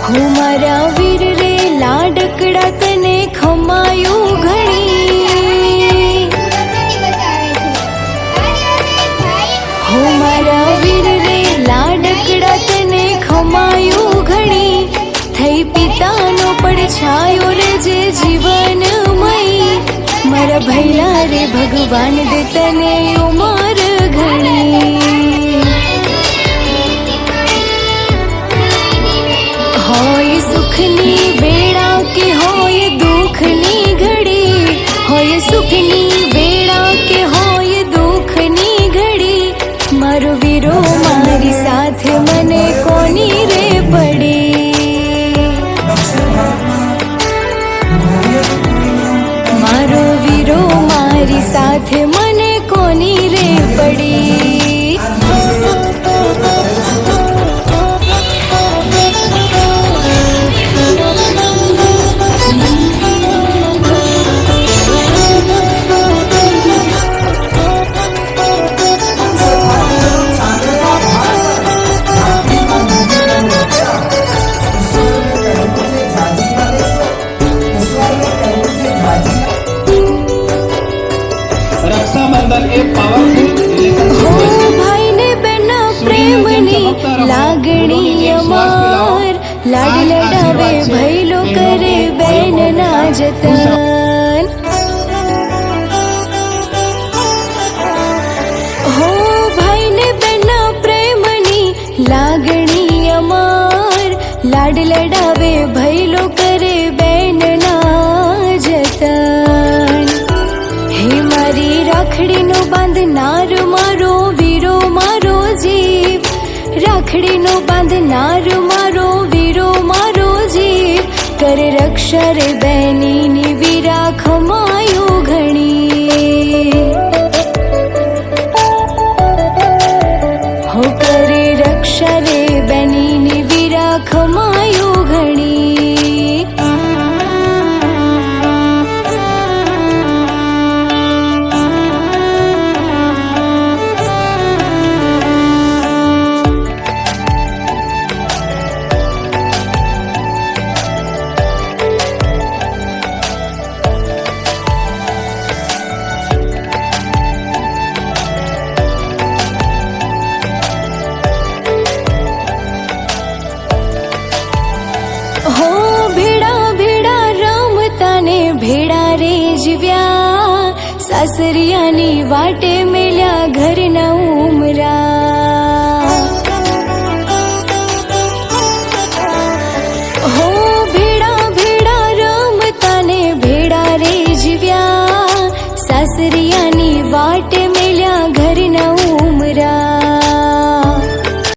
हो मारा वीर रे लाडकड़ा तने खमायो घणी। हो मारा वीर रे लाडकड़ा तने खमायो घणी। थई पितानो પડછાયો रे जे जीवनमयी। मारा भैला रे भगवान दे तने उमर घणी। होय सुखनी वेड़ा के होय दुखनी घड़ी। होय सुखनी वेड़ा के होय दुखनी घड़ी। मारो वीरो मारी साथ मने कोनी रे पड़ी। मारो वीरो मारी साथ मने कोनी रे पड़ी। रक्षाबंधन एक पावरफुल हो भाई ने बहना प्रेमनी लागणी अमार। लाड लडावे भैलो करे बहन ना जतन। हो भाई ने बहना प्रेमनी लागणी अमार। लाड लडावे भैलो करे बहन ना जतन। हे मारी राखड़ी नो बांध नार मारो वीरो मारो जीव। राखड़ी नो बांध नार मारो वीरो मारो जीव। करे रक्षा रे बहनी नी वीरा खमायो घणी। हो करे रक्षा रे बहनी नी वीरा खमायो घणी। हो भेड़ा भेड़ा रमता ने भेड़ा रे जीव्या। सासरियानी वाटे मेल्या घर न उमरा।